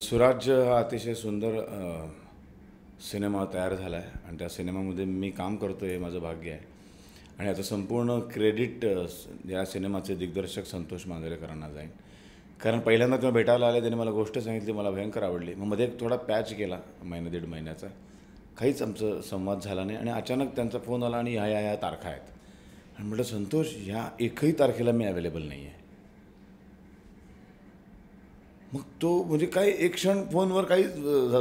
सुराज्य हा अतिशय सुंदर सिनेमा तयार झाला आहे आणि त्या सिनेमामध्ये मी काम करतो हे माझं भाग्य आहे आणि याचं संपूर्ण क्रेडिट या सिनेमाचे दिग्दर्शक संतोष मांजरेकरांना जाईल. कारण पहिल्यांदा तेव्हा भेटायला आले, त्यांनी मला गोष्ट सांगितली, मला भयंकर आवडली. मग मध्ये एक थोडा पॅच केला, महिना दीड महिन्याचा, काहीच आमचं संवाद झाला नाही आणि अचानक त्यांचा फोन आला आणि ह्या तारखा आहेत आणि म्हटलं संतोष ह्या एकही तारखेला मी अवेलेबल नाही आहे. मग तो म्हणजे काही एक क्षण फोनवर काहीच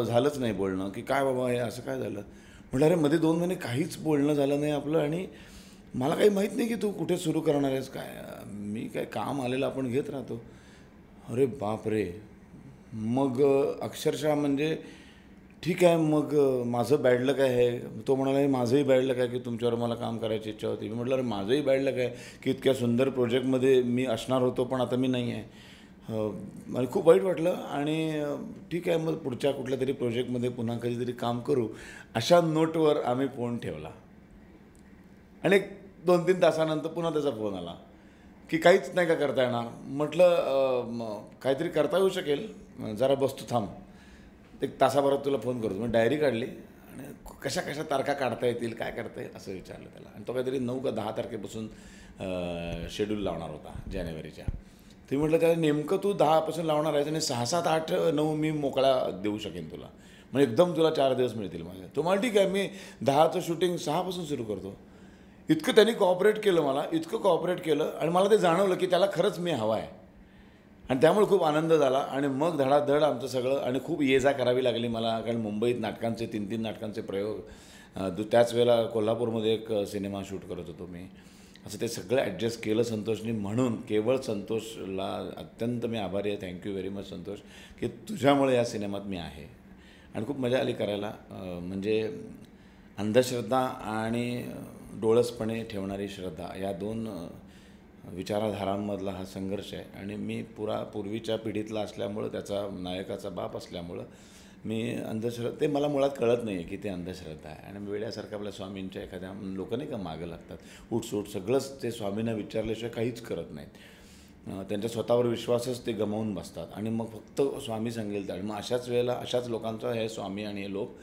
झालंच नाही बोलणं, की काय बाबा हे असं काय झालं. म्हटलं अरे मध्ये 2 महिने काहीच बोलणं झालं नाही आपलं आणि मला काही माहीत नाही की तू कुठे सुरू करणार आहेस काय. मी काय काम आलेलं आपण घेत राहतो. अरे बाप रे. मग अक्षरशः म्हणजे ठीक आहे, मग माझं बॅड लक आहे. तो म्हणाला माझंही बॅड लक आहे की तुमच्यावर मला काम करायची इच्छा होती. मी म्हटलं अरे माझंही बॅड लक आहे की इतक्या सुंदर प्रोजेक्टमध्ये मी असणार होतो पण आता मी नाही आहे. मला खूप वाईट वाटलं आणि ठीक आहे, मग पुढच्या कुठल्या तरी प्रोजेक्टमध्ये पुन्हा कधीतरी काम करू अशा नोटवर आम्ही फोन ठेवला आणि 2-3 तासानंतर पुन्हा त्याचा फोन आला की काहीच नाही का करता येणार. म्हटलं काहीतरी करता येऊ शकेल, जरा बसतो थांब, 1 तासाभरात तुला फोन करतो. मी डायरी काढली आणि कशा कशा तारखा काढता येतील, काय करता येईल असं विचारलं त्याला. आणि तो काहीतरी 9 का 10 तारखेपासून शेड्यूल लावणार होता जानेवारीच्या. ते म्हटलं त्याला नेमकं तू 10पासून लावणार आहेस आणि 6, 7, 8, 9 मी मोकळा देऊ शकेन तुला, म्हणजे एकदम तुला 4 दिवस मिळतील माझे. तो मला ठीक आहे, मी 10चं शूटिंग 6पासून सुरू करतो. इतकं त्यांनी कॉपरेट केलं, मला इतकं कॉपरेट केलं आणि मला ते जाणवलं की त्याला खरंच मी हवा आहे आणि त्यामुळे खूप आनंद झाला. आणि मग धडाधड आमचं सगळं आणि खूप ये जा करावी लागली मला, कारण मुंबईत नाटकांचे 3-3 नाटकांचे प्रयोग, त्याच वेळेला कोल्हापूरमध्ये एक सिनेमा शूट करत होतो मी. असं ते सगळं ॲडजस्ट केलं संतोषनी. म्हणून केवळ संतोषला अत्यंत मी आभारी आहे. थँक्यू व्हेरी मच संतोष, की तुझ्यामुळे या सिनेमात मी आहे. आणि खूप मजा आली करायला. म्हणजे अंधश्रद्धा आणि डोळसपणे ठेवणारी श्रद्धा या 2 विचारधारांमधला हा संघर्ष आहे. आणि मी पूर्वीच्या पिढीतला असल्यामुळं, त्याचा नायकाचा बाप असल्यामुळं मी ते मला मुळात कळत नाही आहे की ते अंधश्रद्धा आहे. आणि वेड्यासारखं आपल्या स्वामींच्या एखाद्या लोक नाही का मागं लागतात, उठसूट सगळंच ते स्वामींना विचारल्याशिवाय काहीच करत नाहीत. त्यांच्या स्वतःवर विश्वासच ते गमावून बसतात आणि मग फक्त स्वामी सांगेल त्या. मग अशाच वेळेला अशाच लोकांचा हे स्वामी आणि हे लोक,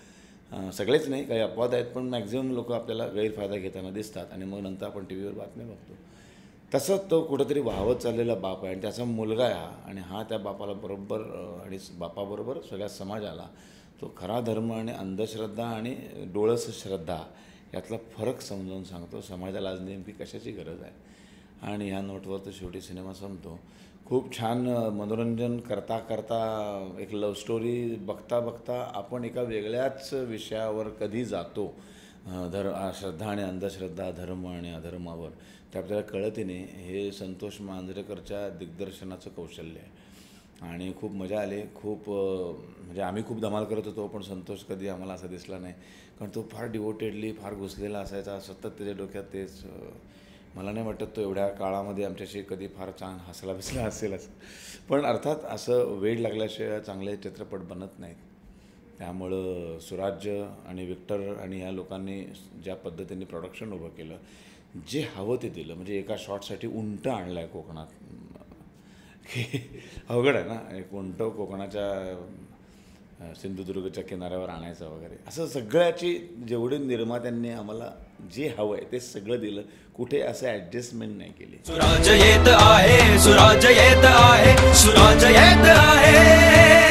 सगळेच नाही, काही अपवाद आहेत, पण मॅक्झिमम लोक आपल्याला गैरफायदा घेताना दिसतात. आणि मग नंतर आपण टी व्हीवर बातम्या बघतो. तसं तो कुठंतरी वाहवत चाललेला बाप आहे आणि त्याचा मुलगा आहे हा. आणि हा त्या बापाला बरोबर आणि बापाबरोबर सगळ्या समाजाला तो खरा धर्म आणि अंधश्रद्धा आणि डोळस श्रद्धा यातला फरक समजावून सांगतो. समाजाला आज नेमकी कशाची गरज आहे. आणि ह्या नोटवर तो शेवटी सिनेमा संपतो. खूप छान मनोरंजन करता करता एक लव्ह स्टोरी बघता बघता आपण एका वेगळ्याच विषयावर कधी जातो, श्रद्धा आणि अंधश्रद्धा, धर्म आणि अधर्मावर, ते आपल्याला कळतही नाही. हे संतोष मांजरेकरच्या दिग्दर्शनाचं कौशल्य आहे आणि खूप मजा आली. खूप म्हणजे आम्ही खूप धमाल करत होतो, पण संतोष कधी आम्हाला असा दिसला नाही, कारण तो फार डिवोटेडली फार घुसलेला असायचा. सतत त्याच्या डोक्यात तेच. मला नाही वाटत तो एवढ्या काळामध्ये आमच्याशी कधी फार छान हसला बिसला असेलच. पण अर्थात असं वेड लागल्याशिवाय चांगले चित्रपट बनत नाहीत. त्यामुळं सुराज्य आणि विक्टर आणि ह्या लोकांनी ज्या पद्धतीने प्रोडक्शन उभं केलं, जे हवं ते दिलं. म्हणजे एका शॉटसाठी उंट आणलं आहे कोकणात, की अवघड आहे ना, एक उंट कोकणाच्या सिंधुदुर्गच्या किनाऱ्यावर आणायचं वगैरे, असं सगळ्याची जेवढी निर्मात्यांनी आम्हाला जे हवं आहे ते सगळं दिलं. कुठे असं ॲडजस्टमेंट नाही केली. सुराज्य येत आहे, सुराज्य येत आहे, सुराज्य येत आहे.